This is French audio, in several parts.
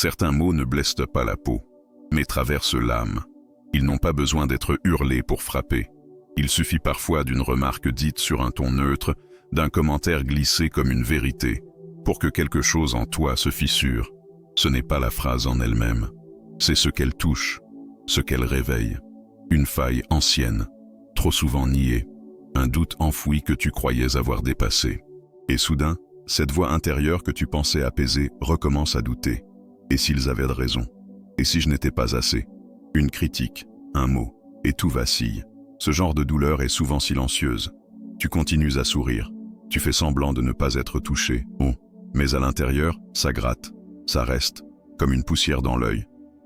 Certains mots ne blessent pas la peau, mais traversent l'âme. Ils n'ont pas besoin d'être hurlés pour frapper. Il suffit parfois d'une remarque dite sur un ton neutre, d'un commentaire glissé comme une vérité, pour que quelque chose en toi se fissure. Ce n'est pas la phrase en elle-même, c'est ce qu'elle touche, ce qu'elle réveille. Une faille ancienne, trop souvent niée, un doute enfoui que tu croyais avoir dépassé. Et soudain, cette voix intérieure que tu pensais apaiser recommence à douter. Et s'ils avaient raison? Et si je n'étais pas assez? Une critique, un mot, et tout vacille. Ce genre de douleur est souvent silencieuse. Tu continues à sourire. Tu fais semblant de ne pas être touché. Oh, mais à l'intérieur, ça gratte. Ça reste, comme une poussière dans l'œil.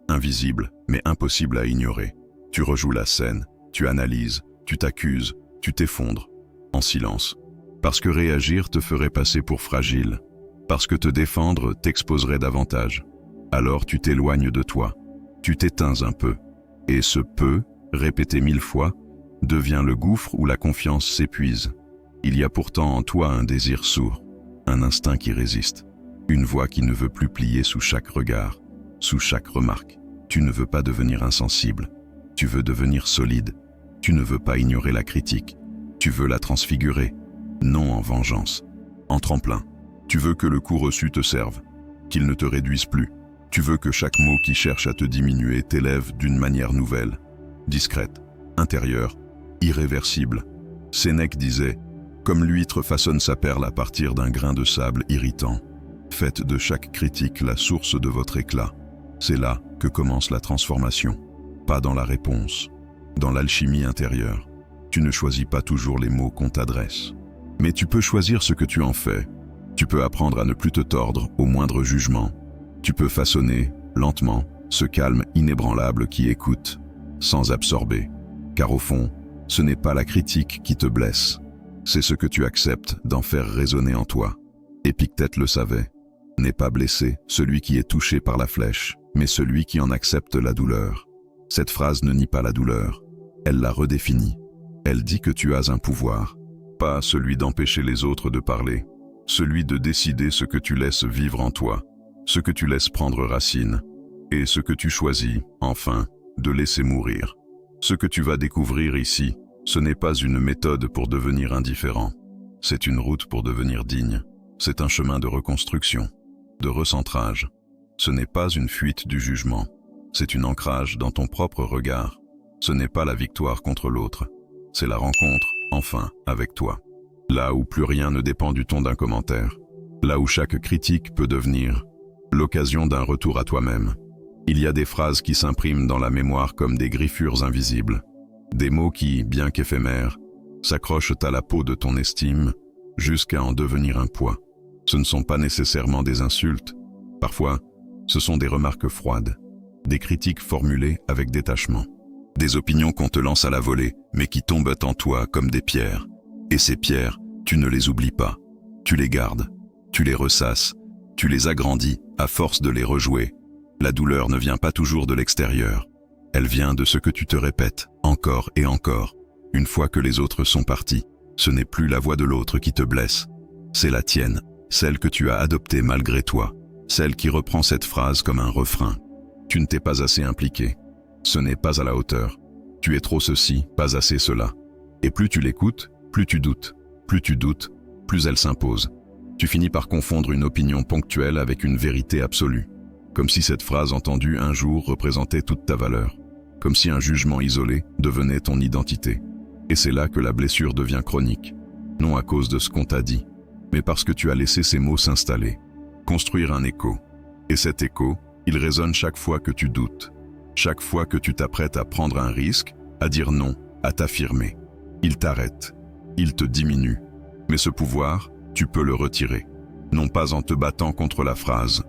Invisible, mais impossible à ignorer. Tu rejoues la scène, tu analyses, tu t'accuses, tu t'effondres, en silence. Parce que réagir te ferait passer pour fragile. Parce que te défendre t'exposerait davantage. Alors tu t'éloignes de toi. Tu t'éteins un peu. Et ce peu, répété 1000 fois, devient le gouffre où la confiance s'épuise. Il y a pourtant en toi un désir sourd, un instinct qui résiste, une voix qui ne veut plus plier sous chaque regard, sous chaque remarque. Tu ne veux pas devenir insensible, tu veux devenir solide. Tu ne veux pas ignorer la critique, tu veux la transfigurer, non en vengeance, en tremplin. Tu veux que le coup reçu te serve, qu'il ne te réduise plus. Tu veux que chaque mot qui cherche à te diminuer t'élève d'une manière nouvelle, discrète, intérieure, irréversible. Sénèque disait « Comme l'huître façonne sa perle à partir d'un grain de sable irritant, faites de chaque critique la source de votre éclat. » C'est là que commence la transformation, pas dans la réponse, dans l'alchimie intérieure. Tu ne choisis pas toujours les mots qu'on t'adresse, mais tu peux choisir ce que tu en fais. Tu peux apprendre à ne plus te tordre au moindre jugement. Tu peux façonner, lentement, ce calme inébranlable qui écoute, sans absorber. Car au fond, ce n'est pas la critique qui te blesse, c'est ce que tu acceptes d'en faire résonner en toi. Épictète le savait, n'est pas blessé celui qui est touché par la flèche, mais celui qui en accepte la douleur. Cette phrase ne nie pas la douleur, elle la redéfinit. Elle dit que tu as un pouvoir, pas celui d'empêcher les autres de parler, celui de décider ce que tu laisses vivre en toi, ce que tu laisses prendre racine, et ce que tu choisis, enfin, de laisser mourir. Ce que tu vas découvrir ici, ce n'est pas une méthode pour devenir indifférent, c'est une route pour devenir digne. C'est un chemin de reconstruction, de recentrage. Ce n'est pas une fuite du jugement, c'est un ancrage dans ton propre regard. Ce n'est pas la victoire contre l'autre, c'est la rencontre, enfin, avec toi. Là où plus rien ne dépend du ton d'un commentaire, là où chaque critique peut devenir l'occasion d'un retour à toi-même. Il y a des phrases qui s'impriment dans la mémoire comme des griffures invisibles, des mots qui, bien qu'éphémères, s'accrochent à la peau de ton estime jusqu'à en devenir un poids. Ce ne sont pas nécessairement des insultes, parfois ce sont des remarques froides, des critiques formulées avec détachement, des opinions qu'on te lance à la volée mais qui tombent en toi comme des pierres. Et ces pierres, tu ne les oublies pas, tu les gardes, tu les ressasses, tu les agrandis à force de les rejouer. La douleur ne vient pas toujours de l'extérieur, elle vient de ce que tu te répètes encore et encore. Une fois que les autres sont partis, ce n'est plus la voix de l'autre qui te blesse, c'est la tienne, celle que tu as adoptée malgré toi, celle qui reprend cette phrase comme un refrain. Tu ne t'es pas assez impliqué, ce n'est pas à la hauteur, tu es trop ceci, pas assez cela. Et plus tu l'écoutes, plus tu doutes, plus elle s'impose. Tu finis par confondre une opinion ponctuelle avec une vérité absolue, comme si cette phrase entendue un jour représentait toute ta valeur, comme si un jugement isolé devenait ton identité. Et c'est là que la blessure devient chronique, non à cause de ce qu'on t'a dit, mais parce que tu as laissé ces mots s'installer, construire un écho. Et cet écho, il résonne chaque fois que tu doutes, chaque fois que tu t'apprêtes à prendre un risque, à dire non, à t'affirmer. Il t'arrête, il te diminue. Mais ce pouvoir, tu peux le retirer, non pas en te battant contre la phrase,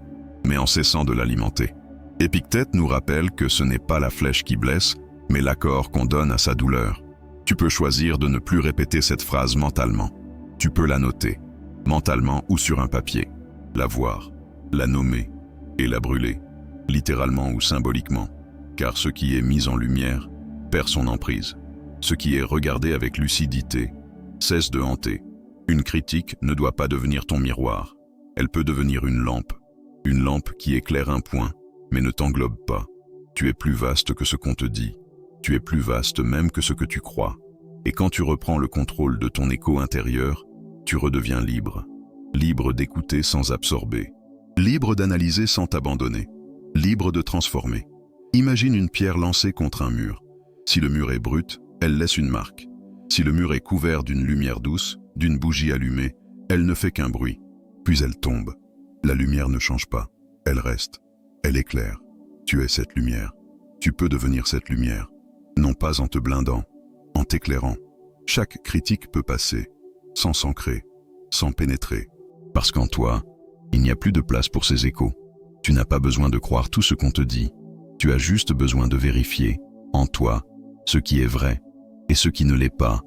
mais en cessant de l'alimenter. Épictète nous rappelle que ce n'est pas la flèche qui blesse, mais l'accord qu'on donne à sa douleur. Tu peux choisir de ne plus répéter cette phrase mentalement. Tu peux la noter, mentalement ou sur un papier, la voir, la nommer et la brûler, littéralement ou symboliquement, car ce qui est mis en lumière perd son emprise. Ce qui est regardé avec lucidité cesse de hanter. Une critique ne doit pas devenir ton miroir, elle peut devenir une lampe. Une lampe qui éclaire un point, mais ne t'englobe pas. Tu es plus vaste que ce qu'on te dit. Tu es plus vaste même que ce que tu crois. Et quand tu reprends le contrôle de ton écho intérieur, tu redeviens libre. Libre d'écouter sans absorber. Libre d'analyser sans t'abandonner. Libre de transformer. Imagine une pierre lancée contre un mur. Si le mur est brut, elle laisse une marque. Si le mur est couvert d'une lumière douce, d'une bougie allumée, elle ne fait qu'un bruit. Puis elle tombe. La lumière ne change pas. Elle reste. Elle éclaire. Tu es cette lumière. Tu peux devenir cette lumière. Non pas en te blindant, en t'éclairant. Chaque critique peut passer, sans s'ancrer, sans pénétrer. Parce qu'en toi, il n'y a plus de place pour ces échos. Tu n'as pas besoin de croire tout ce qu'on te dit. Tu as juste besoin de vérifier, en toi, ce qui est vrai, et ce qui ne l'est pas,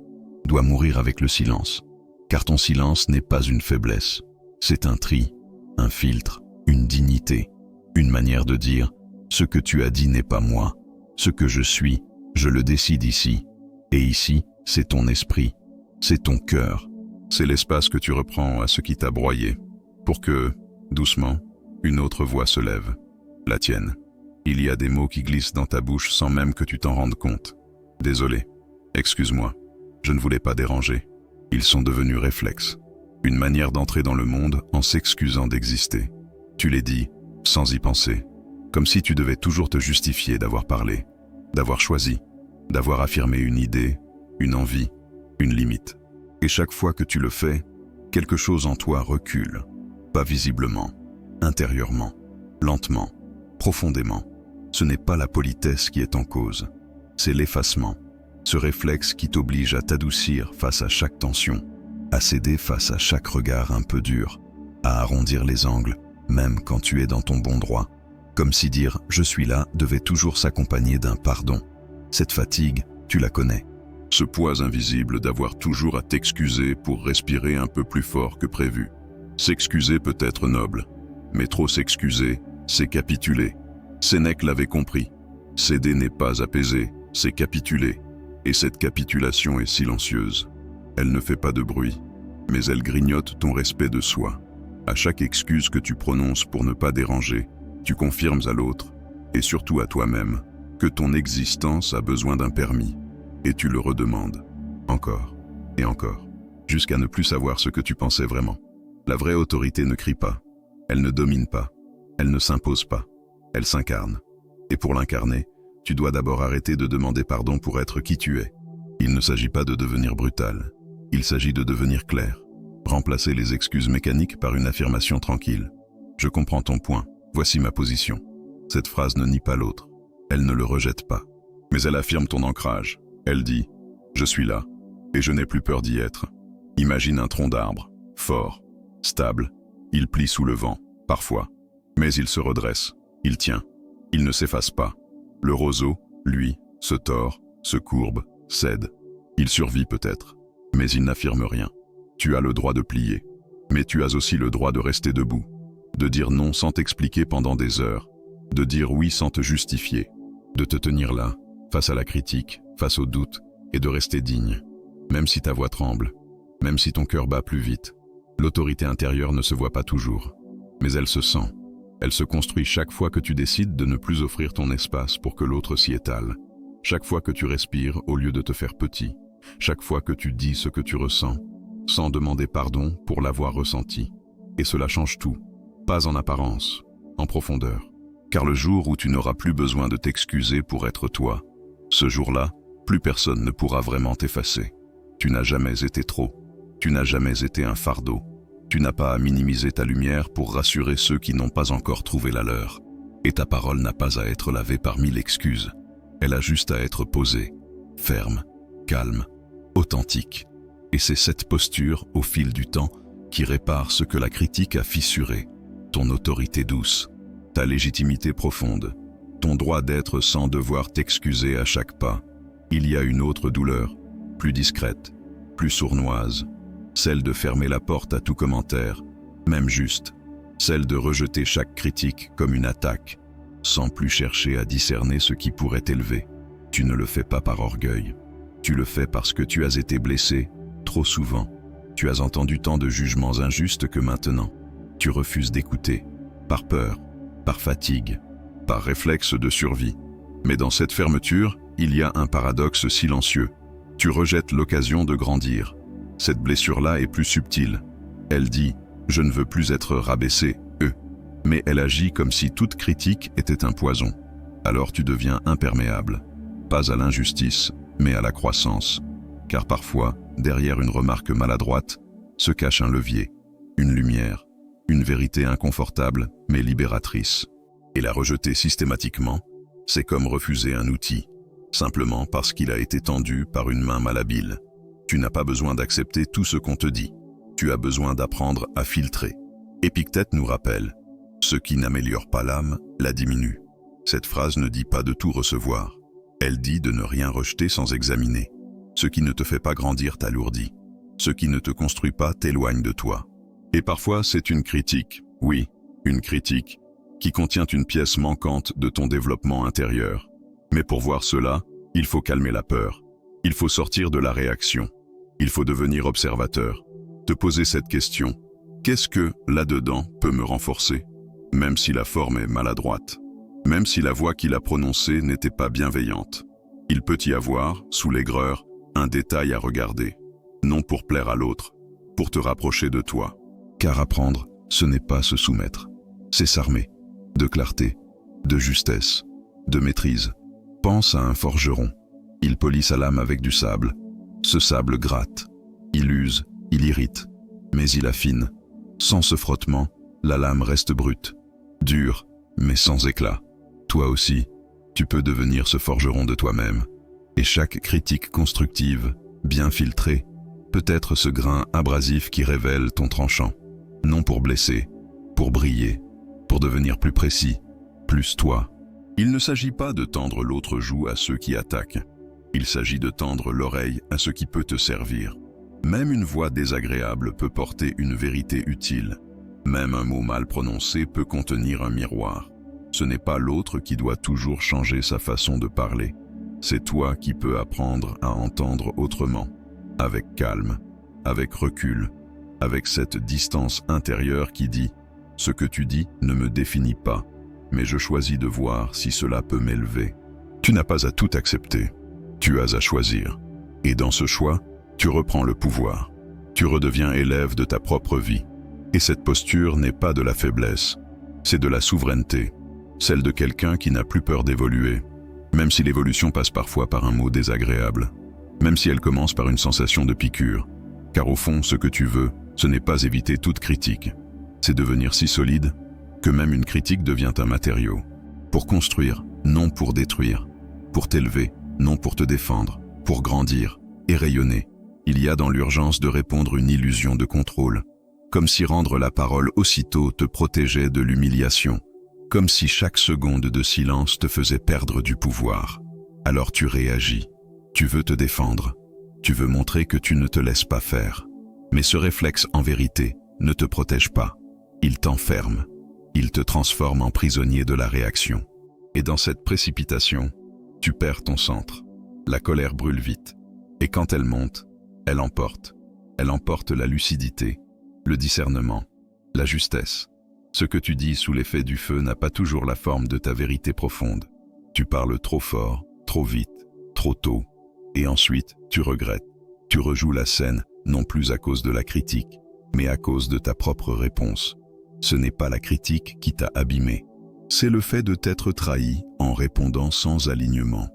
doit mourir avec le silence. Car ton silence n'est pas une faiblesse. C'est un tri, un filtre, une dignité, une manière de dire « ce que tu as dit n'est pas moi, ce que je suis, je le décide ici. Et ici, c'est ton esprit, c'est ton cœur. C'est l'espace que tu reprends à ce qui t'a broyé, pour que, doucement, une autre voix se lève, la tienne. Il y a des mots qui glissent dans ta bouche sans même que tu t'en rendes compte. Désolé, excuse-moi, je ne voulais pas déranger. Ils sont devenus réflexes, une manière d'entrer dans le monde en s'excusant d'exister. Tu les dis, sans y penser, comme si tu devais toujours te justifier d'avoir parlé, d'avoir choisi, d'avoir affirmé une idée, une envie, une limite. Et chaque fois que tu le fais, quelque chose en toi recule, pas visiblement, intérieurement, lentement, profondément. Ce n'est pas la politesse qui est en cause, c'est l'effacement, ce réflexe qui t'oblige à t'adoucir face à chaque tension, à céder face à chaque regard un peu dur, à arrondir les angles, même quand tu es dans ton bon droit, comme si dire « je suis là » devait toujours s'accompagner d'un pardon. Cette fatigue, tu la connais. Ce poids invisible d'avoir toujours à t'excuser pour respirer un peu plus fort que prévu. S'excuser peut être noble, mais trop s'excuser, c'est capituler. Sénèque l'avait compris. Céder n'est pas apaiser, c'est capituler. Et cette capitulation est silencieuse. Elle ne fait pas de bruit, mais elle grignote ton respect de soi. À chaque excuse que tu prononces pour ne pas déranger, tu confirmes à l'autre, et surtout à toi-même, que ton existence a besoin d'un permis. Et tu le redemandes, encore et encore, jusqu'à ne plus savoir ce que tu pensais vraiment. La vraie autorité ne crie pas, elle ne domine pas, elle ne s'impose pas, elle s'incarne. Et pour l'incarner, tu dois d'abord arrêter de demander pardon pour être qui tu es. Il ne s'agit pas de devenir brutal, il s'agit de devenir clair. Remplacer les excuses mécaniques par une affirmation tranquille. Je comprends ton point, voici ma position. Cette phrase ne nie pas l'autre, elle ne le rejette pas, mais elle affirme ton ancrage. Elle dit « Je suis là, et je n'ai plus peur d'y être ». Imagine un tronc d'arbre, fort, stable, il plie sous le vent, parfois, mais il se redresse, il tient, il ne s'efface pas. Le roseau, lui, se tord, se courbe, cède. Il survit peut-être, mais il n'affirme rien. Tu as le droit de plier, mais tu as aussi le droit de rester debout, de dire non sans t'expliquer pendant des heures, de dire oui sans te justifier, de te tenir là, face à la critique, face au doute, et de rester digne. Même si ta voix tremble, même si ton cœur bat plus vite, l'autorité intérieure ne se voit pas toujours, mais elle se sent. Elle se construit chaque fois que tu décides de ne plus offrir ton espace pour que l'autre s'y étale, chaque fois que tu respires au lieu de te faire petit, chaque fois que tu dis ce que tu ressens, sans demander pardon pour l'avoir ressenti. Et cela change tout, pas en apparence, en profondeur. Car le jour où tu n'auras plus besoin de t'excuser pour être toi, ce jour-là, plus personne ne pourra vraiment t'effacer. Tu n'as jamais été trop, tu n'as jamais été un fardeau. Tu n'as pas à minimiser ta lumière pour rassurer ceux qui n'ont pas encore trouvé la leur. Et ta parole n'a pas à être lavée par mille excuses. Elle a juste à être posée, ferme, calme, authentique. Et c'est cette posture, au fil du temps, qui répare ce que la critique a fissuré. Ton autorité douce, ta légitimité profonde, ton droit d'être sans devoir t'excuser à chaque pas. Il y a une autre douleur, plus discrète, plus sournoise, celle de fermer la porte à tout commentaire, même juste, celle de rejeter chaque critique comme une attaque, sans plus chercher à discerner ce qui pourrait t'élever. Tu ne le fais pas par orgueil, tu le fais parce que tu as été blessé, trop souvent. Tu as entendu tant de jugements injustes que maintenant, tu refuses d'écouter. par peur, par fatigue, par réflexe de survie. Mais dans cette fermeture, il y a un paradoxe silencieux. Tu rejettes l'occasion de grandir. Cette blessure-là est plus subtile. Elle dit « je ne veux plus être rabaissé », mais elle agit comme si toute critique était un poison. Alors tu deviens imperméable, pas à l'injustice, mais à la croissance. Car parfois, derrière une remarque maladroite, se cache un levier, une lumière, une vérité inconfortable mais libératrice. Et la rejeter systématiquement, c'est comme refuser un outil, simplement parce qu'il a été tendu par une main malhabile. Tu n'as pas besoin d'accepter tout ce qu'on te dit. Tu as besoin d'apprendre à filtrer. Épictète nous rappelle « Ce qui n'améliore pas l'âme, la diminue ». Cette phrase ne dit pas de tout recevoir. Elle dit de ne rien rejeter sans examiner. Ce qui ne te fait pas grandir t'alourdit. Ce qui ne te construit pas t'éloigne de toi. Et parfois, c'est une critique, oui, une critique, qui contient une pièce manquante de ton développement intérieur. Mais pour voir cela, il faut calmer la peur. Il faut sortir de la réaction. Il faut devenir observateur. Te poser cette question. Qu'est-ce que, là-dedans, peut me renforcer? Même si la forme est maladroite. Même si la voix qu'il a prononcée n'était pas bienveillante. Il peut y avoir, sous l'aigreur, un détail à regarder. Non pour plaire à l'autre, pour te rapprocher de toi. Car apprendre, ce n'est pas se soumettre. C'est s'armer. De clarté, de justesse, de maîtrise. Pense à un forgeron. Il polit sa lame avec du sable. Ce sable gratte. Il use, il irrite. Mais il affine. Sans ce frottement, la lame reste brute. Dure, mais sans éclat. Toi aussi, tu peux devenir ce forgeron de toi-même. Et chaque critique constructive, bien filtrée, peut être ce grain abrasif qui révèle ton tranchant. Non pour blesser, pour briller, pour devenir plus précis, plus toi. Il ne s'agit pas de tendre l'autre joue à ceux qui attaquent. Il s'agit de tendre l'oreille à ce qui peut te servir. Même une voix désagréable peut porter une vérité utile. Même un mot mal prononcé peut contenir un miroir. Ce n'est pas l'autre qui doit toujours changer sa façon de parler. C'est toi qui peux apprendre à entendre autrement, avec calme, avec recul, avec cette distance intérieure qui dit « Ce que tu dis ne me définit pas, mais je choisis de voir si cela peut m'élever. » Tu n'as pas à tout accepter, tu as à choisir. Et dans ce choix, tu reprends le pouvoir. Tu redeviens élève de ta propre vie. Et cette posture n'est pas de la faiblesse, c'est de la souveraineté, celle de quelqu'un qui n'a plus peur d'évoluer, même si l'évolution passe parfois par un mot désagréable, même si elle commence par une sensation de piqûre. Car au fond, ce que tu veux, ce n'est pas éviter toute critique, c'est devenir si solide que même une critique devient un matériau. Pour construire, non pour détruire. Pour t'élever, non pour te défendre. Pour grandir et rayonner. Il y a dans l'urgence de répondre une illusion de contrôle. Comme si rendre la parole aussitôt te protégeait de l'humiliation. Comme si chaque seconde de silence te faisait perdre du pouvoir. Alors tu réagis. Tu veux te défendre. Tu veux montrer que tu ne te laisses pas faire. Mais ce réflexe, en vérité, ne te protège pas. Il t'enferme. Il te transforme en prisonnier de la réaction. Et dans cette précipitation, tu perds ton centre. La colère brûle vite. Et quand elle monte, elle emporte. Elle emporte la lucidité, le discernement, la justesse. Ce que tu dis sous l'effet du feu n'a pas toujours la forme de ta vérité profonde. Tu parles trop fort, trop vite, trop tôt. Et ensuite, tu regrettes. Tu rejoues la scène, non plus à cause de la critique, mais à cause de ta propre réponse. Ce n'est pas la critique qui t'a abîmé. C'est le fait de t'être trahi en répondant sans alignement.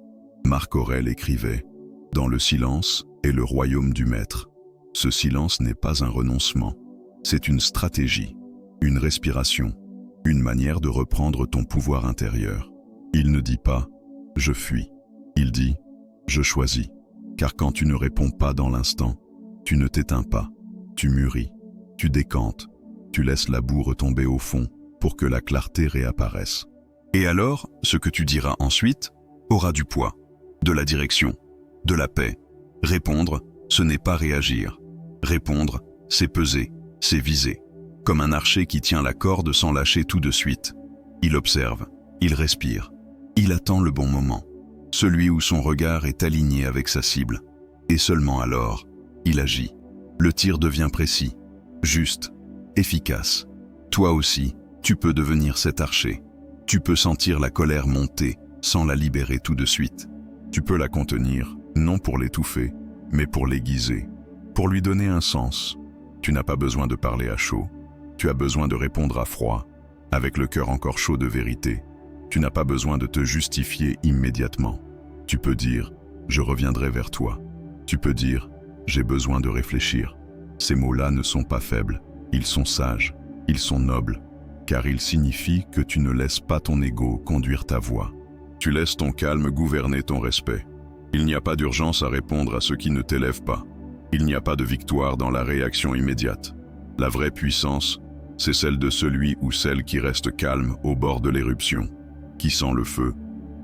Marc Aurèle écrivait « Dans le silence est le royaume du maître. Ce silence n'est pas un renoncement, c'est une stratégie, une respiration, une manière de reprendre ton pouvoir intérieur. Il ne dit pas « je fuis », il dit « je choisis ». Car quand tu ne réponds pas dans l'instant, tu ne t'éteins pas, tu mûris, tu décantes, tu laisses la boue retomber au fond pour que la clarté réapparaisse. Et alors, ce que tu diras ensuite aura du poids, de la direction, de la paix. Répondre, ce n'est pas réagir. Répondre, c'est peser, c'est viser. Comme un archer qui tient la corde sans lâcher tout de suite. Il observe, il respire, il attend le bon moment. Celui où son regard est aligné avec sa cible. Et seulement alors, il agit. Le tir devient précis, juste, efficace. Toi aussi, Tu peux devenir cet archer. Tu peux sentir la colère monter sans la libérer tout de suite. Tu peux la contenir, non pour l'étouffer, mais pour l'aiguiser, pour lui donner un sens. Tu n'as pas besoin de parler à chaud, tu as besoin de répondre à froid, avec le cœur encore chaud de vérité. Tu n'as pas besoin de te justifier immédiatement. Tu peux dire « je reviendrai vers toi ». Tu peux dire « j'ai besoin de réfléchir ». Ces mots-là ne sont pas faibles, ils sont sages, ils sont nobles, car ils signifient que tu ne laisses pas ton ego conduire ta voix. Tu laisses ton calme gouverner ton respect. Il n'y a pas d'urgence à répondre à ce qui ne t'élève pas. Il n'y a pas de victoire dans la réaction immédiate. La vraie puissance, c'est celle de celui ou celle qui reste calme au bord de l'éruption, qui sent le feu,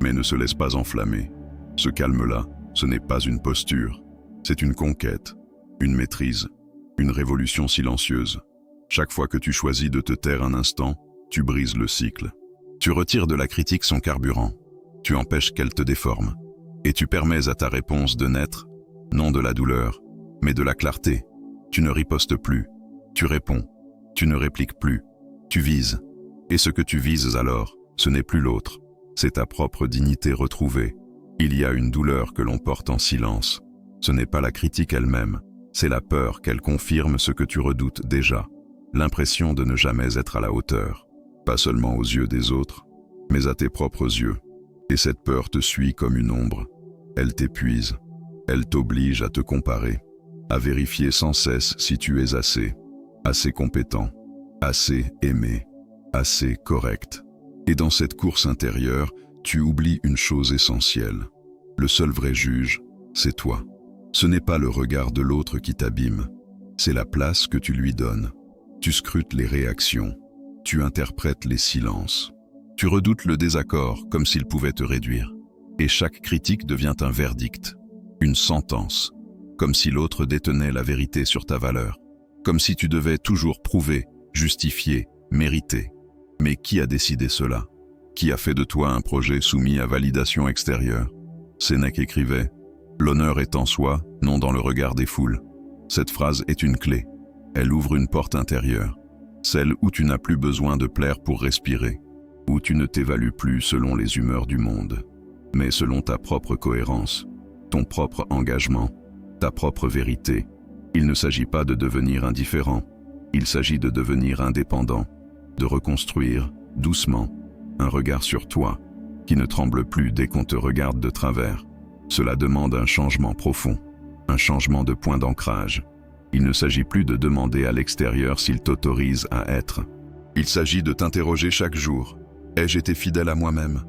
mais ne se laisse pas enflammer. Ce calme-là, ce n'est pas une posture, c'est une conquête, une maîtrise, une révolution silencieuse. Chaque fois que tu choisis de te taire un instant, tu brises le cycle. Tu retires de la critique son carburant, tu empêches qu'elle te déforme, et tu permets à ta réponse de naître, non de la douleur, mais de la clarté. Tu ne ripostes plus, tu réponds, tu ne répliques plus, tu vises. Et ce que tu vises alors, ce n'est plus l'autre, c'est ta propre dignité retrouvée. Il y a une douleur que l'on porte en silence. Ce n'est pas la critique elle-même, c'est la peur qu'elle confirme ce que tu redoutes déjà. L'impression de ne jamais être à la hauteur, pas seulement aux yeux des autres, mais à tes propres yeux. Et cette peur te suit comme une ombre. Elle t'épuise, elle t'oblige à te comparer, à vérifier sans cesse si tu es assez compétent, assez aimé, assez correct. Et dans cette course intérieure, tu oublies une chose essentielle. Le seul vrai juge, c'est toi. Ce n'est pas le regard de l'autre qui t'abîme, c'est la place que tu lui donnes. Tu scrutes les réactions, tu interprètes les silences. Tu redoutes le désaccord comme s'il pouvait te réduire. Et chaque critique devient un verdict, une sentence, comme si l'autre détenait la vérité sur ta valeur, comme si tu devais toujours prouver, justifier, mériter. Mais qui a décidé cela? Qui a fait de toi un projet soumis à validation extérieure? Sénèque écrivait « L'honneur est en soi, non dans le regard des foules ». Cette phrase est une clé. Elle ouvre une porte intérieure, celle où tu n'as plus besoin de plaire pour respirer, où tu ne t'évalues plus selon les humeurs du monde, mais selon ta propre cohérence, ton propre engagement, ta propre vérité. Il ne s'agit pas de devenir indifférent, il s'agit de devenir indépendant, de reconstruire, doucement, un regard sur toi, qui ne tremble plus dès qu'on te regarde de travers. Cela demande un changement profond, un changement de point d'ancrage. Il ne s'agit plus de demander à l'extérieur s'il t'autorise à être. Il s'agit de t'interroger chaque jour. Ai-je été fidèle à moi-même?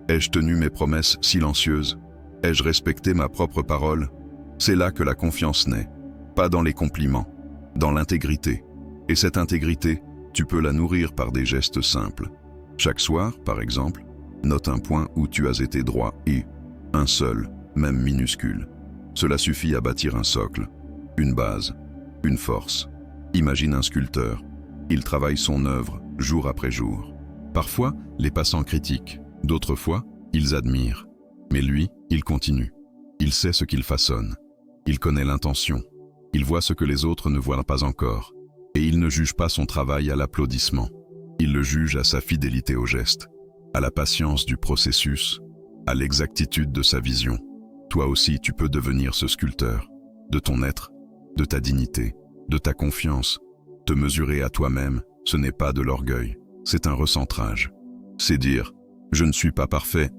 Ai-je tenu mes promesses silencieuses? Ai-je respecté ma propre parole? C'est là que la confiance naît, pas dans les compliments, dans l'intégrité. Et cette intégrité, tu peux la nourrir par des gestes simples. Chaque soir, par exemple, note un point où tu as été droit et un seul, même minuscule. Cela suffit à bâtir un socle, une base, une force. Imagine un sculpteur. Il travaille son œuvre jour après jour. Parfois, les passants critiquent. D'autres fois, ils admirent. Mais lui, il continue. Il sait ce qu'il façonne. Il connaît l'intention. Il voit ce que les autres ne voient pas encore. Et il ne juge pas son travail à l'applaudissement. Il le juge à sa fidélité au geste, à la patience du processus, à l'exactitude de sa vision. Toi aussi, tu peux devenir ce sculpteur, de ton être, de ta dignité, de ta confiance. Te mesurer à toi-même, ce n'est pas de l'orgueil, c'est un recentrage. C'est dire, je ne suis pas parfait,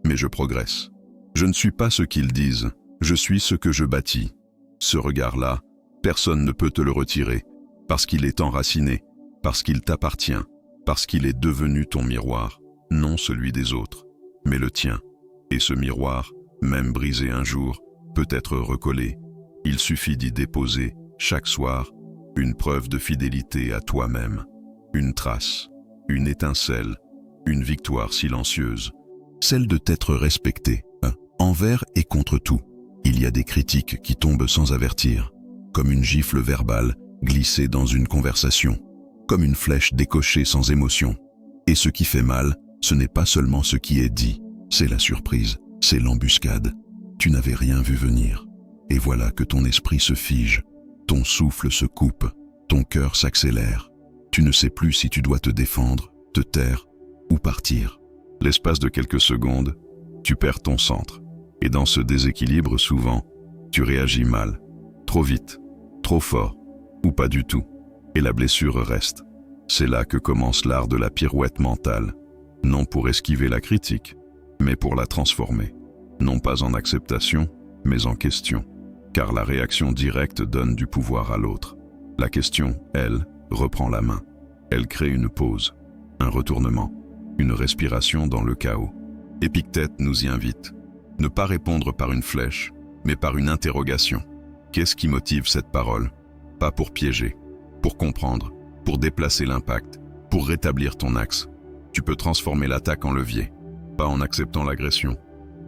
mais je progresse. Je ne suis pas ce qu'ils disent, je suis ce que je bâtis. Ce regard-là, personne ne peut te le retirer, parce qu'il est enraciné, parce qu'il t'appartient, parce qu'il est devenu ton miroir, non celui des autres, mais le tien. Et ce miroir, même brisé un jour, peut être recollé. Il suffit d'y déposer, chaque soir, une preuve de fidélité à toi-même, une trace, une étincelle, une victoire silencieuse, celle de t'être respecté, envers et contre tout. Il y a des critiques qui tombent sans avertir, comme une gifle verbale glissée dans une conversation, comme une flèche décochée sans émotion. Et ce qui fait mal, ce n'est pas seulement ce qui est dit, c'est la surprise, c'est l'embuscade. Tu n'avais rien vu venir. Et voilà que ton esprit se fige, ton souffle se coupe, ton cœur s'accélère. Tu ne sais plus si tu dois te défendre, te taire ou partir. L'espace de quelques secondes, tu perds ton centre. Et dans ce déséquilibre, souvent, tu réagis mal, trop vite, trop fort, ou pas du tout. Et la blessure reste. C'est là que commence l'art de la pirouette mentale. Non pour esquiver la critique, mais pour la transformer. Non pas en acceptation, mais en question. Car la réaction directe donne du pouvoir à l'autre. La question, elle, reprend la main. Elle crée une pause, un retournement, une respiration dans le chaos. Épictète nous y invite. Ne pas répondre par une flèche, mais par une interrogation. Qu'est-ce qui motive cette parole? Pas pour piéger, pour comprendre, pour déplacer l'impact, pour rétablir ton axe. Tu peux transformer l'attaque en levier, pas en acceptant l'agression,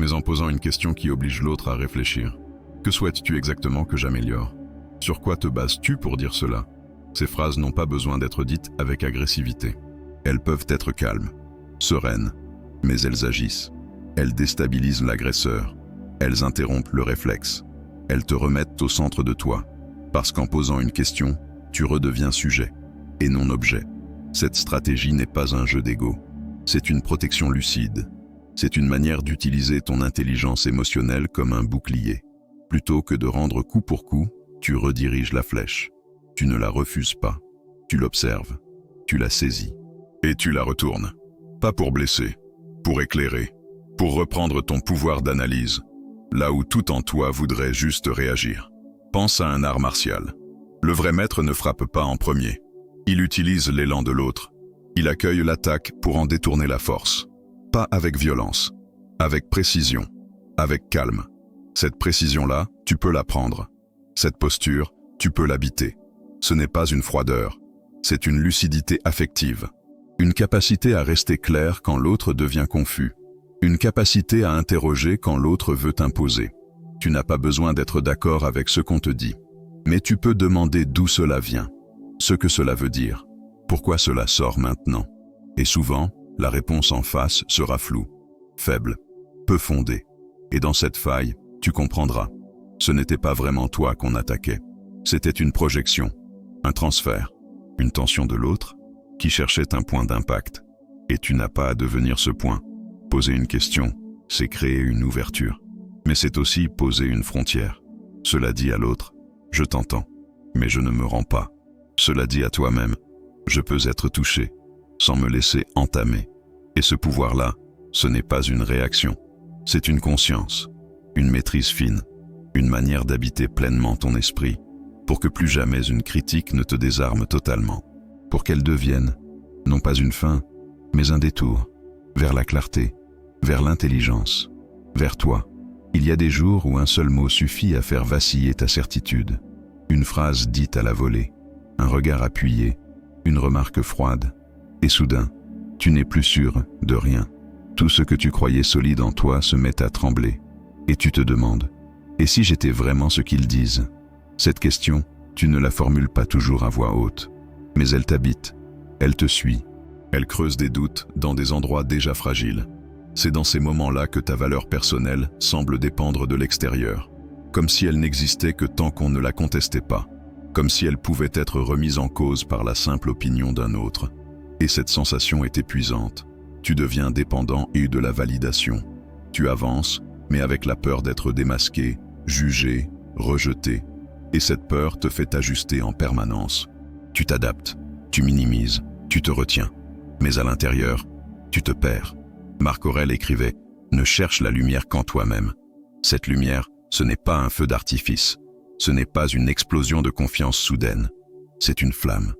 mais en posant une question qui oblige l'autre à réfléchir. Que souhaites-tu exactement que j'améliore? Sur quoi te bases-tu pour dire cela? Ces phrases n'ont pas besoin d'être dites avec agressivité. Elles peuvent être calmes, sereines, mais elles agissent. Elles déstabilisent l'agresseur. Elles interrompent le réflexe. Elles te remettent au centre de toi. Parce qu'en posant une question, tu redeviens sujet, et non objet. Cette stratégie n'est pas un jeu d'ego. C'est une protection lucide. C'est une manière d'utiliser ton intelligence émotionnelle comme un bouclier. Plutôt que de rendre coup pour coup, tu rediriges la flèche. Tu ne la refuses pas. Tu l'observes. Tu la saisis. Et tu la retournes. Pas pour blesser, pour éclairer, pour reprendre ton pouvoir d'analyse, là où tout en toi voudrait juste réagir. Pense à un art martial. Le vrai maître ne frappe pas en premier. Il utilise l'élan de l'autre. Il accueille l'attaque pour en détourner la force. Pas avec violence, avec précision, avec calme. Cette précision-là, tu peux l'apprendre. Cette posture, tu peux l'habiter. Ce n'est pas une froideur, c'est une lucidité affective. Une capacité à rester clair quand l'autre devient confus. Une capacité à interroger quand l'autre veut imposer. Tu n'as pas besoin d'être d'accord avec ce qu'on te dit. Mais tu peux demander d'où cela vient, ce que cela veut dire, pourquoi cela sort maintenant. Et souvent, la réponse en face sera floue, faible, peu fondée. Et dans cette faille, tu comprendras. Ce n'était pas vraiment toi qu'on attaquait. C'était une projection, un transfert, une tension de l'autre qui cherchait un point d'impact. Et tu n'as pas à devenir ce point. Poser une question, c'est créer une ouverture. Mais c'est aussi poser une frontière. Cela dit à l'autre, je t'entends, mais je ne me rends pas. Cela dit à toi-même, je peux être touché, sans me laisser entamer. Et ce pouvoir-là, ce n'est pas une réaction. C'est une conscience, une maîtrise fine, une manière d'habiter pleinement ton esprit, pour que plus jamais une critique ne te désarme totalement. Pour qu'elle devienne, non pas une fin, mais un détour, vers la clarté, vers l'intelligence, vers toi. Il y a des jours où un seul mot suffit à faire vaciller ta certitude. Une phrase dite à la volée, un regard appuyé, une remarque froide, et soudain, tu n'es plus sûr de rien. Tout ce que tu croyais solide en toi se met à trembler, et tu te demandes, et si j'étais vraiment ce qu'ils disent? Cette question, tu ne la formules pas toujours à voix haute, mais elle t'habite, elle te suit, elle creuse des doutes dans des endroits déjà fragiles. C'est dans ces moments-là que ta valeur personnelle semble dépendre de l'extérieur, comme si elle n'existait que tant qu'on ne la contestait pas, comme si elle pouvait être remise en cause par la simple opinion d'un autre. Et cette sensation est épuisante. Tu deviens dépendant et de la validation. Tu avances, mais avec la peur d'être démasqué, jugé, rejeté. Et cette peur te fait t'ajuster en permanence. Tu t'adaptes, tu minimises, tu te retiens. Mais à l'intérieur, tu te perds. Marc Aurèle écrivait « Ne cherche la lumière qu'en toi-même ». Cette lumière, ce n'est pas un feu d'artifice. Ce n'est pas une explosion de confiance soudaine. C'est une flamme,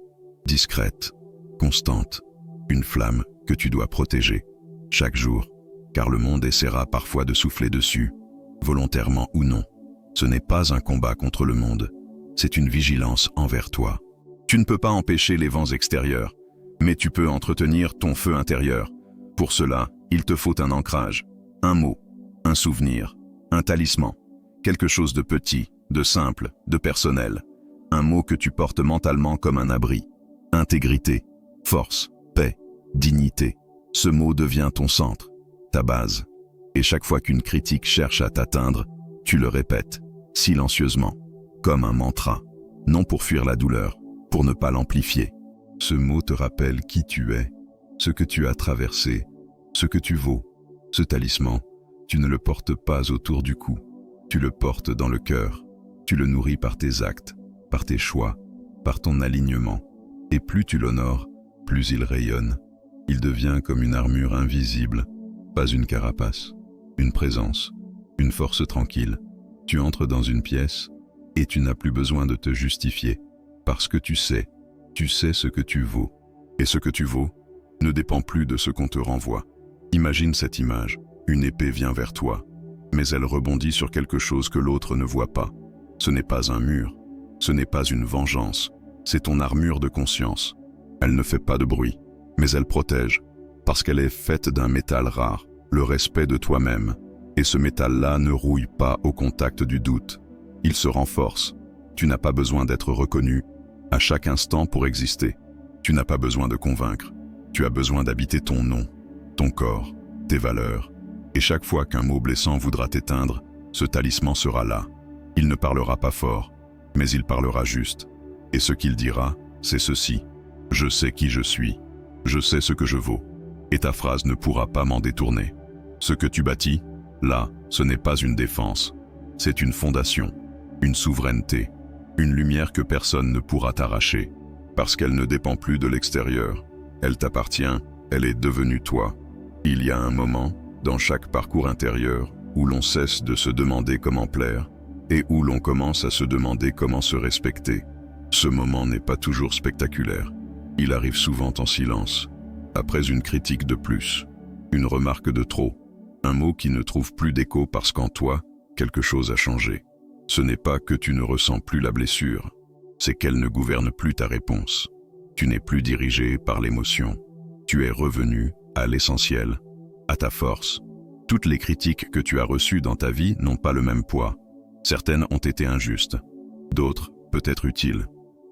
discrète, constante. Une flamme que tu dois protéger, chaque jour, car le monde essaiera parfois de souffler dessus, volontairement ou non. Ce n'est pas un combat contre le monde, c'est une vigilance envers toi. Tu ne peux pas empêcher les vents extérieurs, mais tu peux entretenir ton feu intérieur. Pour cela, il te faut un ancrage, un mot, un souvenir, un talisman, quelque chose de petit, de simple, de personnel. Un mot que tu portes mentalement comme un abri. Intégrité, force, paix, dignité. Ce mot devient ton centre, ta base. Et chaque fois qu'une critique cherche à t'atteindre, tu le répètes, silencieusement, comme un mantra. Non pour fuir la douleur, pour ne pas l'amplifier, Ce mot te rappelle qui tu es, ce que tu as traversé, ce que tu vaux. Ce talisman, tu ne le portes pas autour du cou, tu le portes dans le cœur. Tu le nourris par tes actes, par tes choix, par ton alignement. Et plus tu l'honores, plus il rayonne. Il devient comme une armure invisible, pas une carapace, une présence, une force tranquille. Tu entres dans une pièce et tu n'as plus besoin de te justifier, parce que tu sais ce que tu vaux. Et ce que tu vaux ne dépend plus de ce qu'on te renvoie. Imagine cette image, une épée vient vers toi, mais elle rebondit sur quelque chose que l'autre ne voit pas. Ce n'est pas un mur, ce n'est pas une vengeance, c'est ton armure de conscience. Elle ne fait pas de bruit, mais elle protège, parce qu'elle est faite d'un métal rare, le respect de toi-même. Et ce métal-là ne rouille pas au contact du doute. Il se renforce. Tu n'as pas besoin d'être reconnu à chaque instant pour exister. Tu n'as pas besoin de convaincre. Tu as besoin d'habiter ton nom, ton corps, tes valeurs. Et chaque fois qu'un mot blessant voudra t'éteindre, ce talisman sera là. Il ne parlera pas fort, mais il parlera juste. Et ce qu'il dira, c'est ceci. Je sais qui je suis. Je sais ce que je vaux. Et ta phrase ne pourra pas m'en détourner. Ce que tu bâtis, là, ce n'est pas une défense. C'est une fondation, une souveraineté, une lumière que personne ne pourra t'arracher. Parce qu'elle ne dépend plus de l'extérieur. Elle t'appartient, elle est devenue toi. Il y a un moment, dans chaque parcours intérieur, où l'on cesse de se demander comment plaire, et où l'on commence à se demander comment se respecter. Ce moment n'est pas toujours spectaculaire. Il arrive souvent en silence, après une critique de plus, une remarque de trop, un mot qui ne trouve plus d'écho parce qu'en toi, quelque chose a changé. Ce n'est pas que tu ne ressens plus la blessure, c'est qu'elle ne gouverne plus ta réponse. Tu n'es plus dirigé par l'émotion. Tu es revenu à l'essentiel, à ta force. Toutes les critiques que tu as reçues dans ta vie n'ont pas le même poids. Certaines ont été injustes, d'autres peut-être utiles.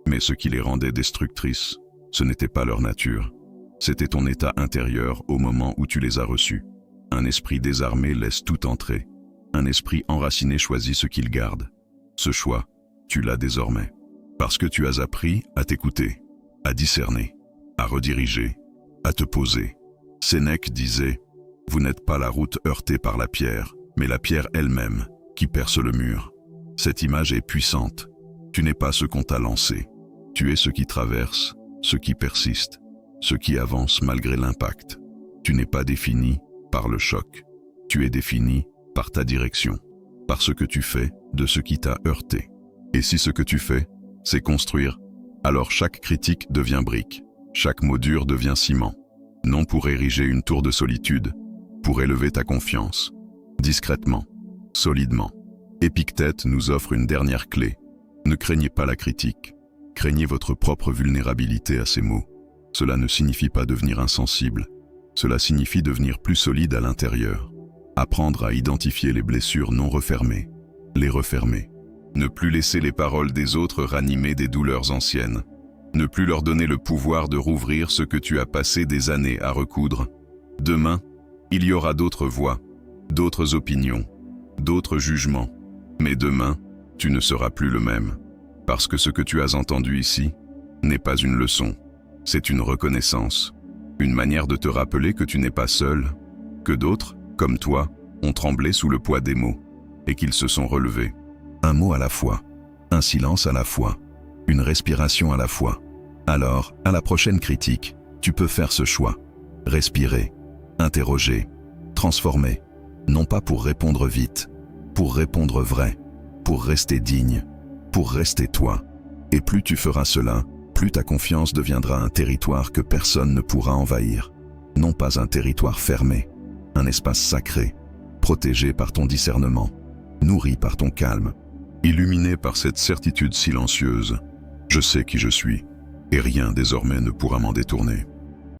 Mais ce qui les rendait destructrices, ce n'était pas leur nature. C'était ton état intérieur au moment où tu les as reçues. Un esprit désarmé laisse tout entrer. Un esprit enraciné choisit ce qu'il garde. Ce choix, tu l'as désormais. Parce que tu as appris à t'écouter, à discerner, à rediriger, à te poser. Sénèque disait « Vous n'êtes pas la route heurtée par la pierre, mais la pierre elle-même qui perce le mur. » Cette image est puissante. Tu n'es pas ce qu'on t'a lancé. Tu es ce qui traverse, ce qui persiste, ce qui avance malgré l'impact. Tu n'es pas défini par le choc. Tu es défini par ta direction, par ce que tu fais de ce qui t'a heurté. Et si ce que tu fais, c'est construire, alors chaque critique devient brique, chaque mot dur devient ciment. Non pour ériger une tour de solitude, pour élever ta confiance, discrètement, solidement. Épictète nous offre une dernière clé. Ne craignez pas la critique, craignez votre propre vulnérabilité à ces mots. Cela ne signifie pas devenir insensible, cela signifie devenir plus solide à l'intérieur. Apprendre à identifier les blessures non refermées, les refermer. Ne plus laisser les paroles des autres ranimer des douleurs anciennes. Ne plus leur donner le pouvoir de rouvrir ce que tu as passé des années à recoudre. Demain, il y aura d'autres voix, d'autres opinions, d'autres jugements. Mais demain, tu ne seras plus le même. Parce que ce que tu as entendu ici n'est pas une leçon. C'est une reconnaissance. Une manière de te rappeler que tu n'es pas seul, que d'autres, comme toi, ont tremblé sous le poids des mots, et qu'ils se sont relevés. Un mot à la fois, un silence à la fois, une respiration à la fois. Alors, à la prochaine critique, tu peux faire ce choix. Respirer, interroger, transformer. Non pas pour répondre vite, pour répondre vrai, pour rester digne, pour rester toi. Et plus tu feras cela, plus ta confiance deviendra un territoire que personne ne pourra envahir. Non pas un territoire fermé, un espace sacré, protégé par ton discernement, nourri par ton calme, illuminé par cette certitude silencieuse. Je sais qui je suis, et rien désormais ne pourra m'en détourner.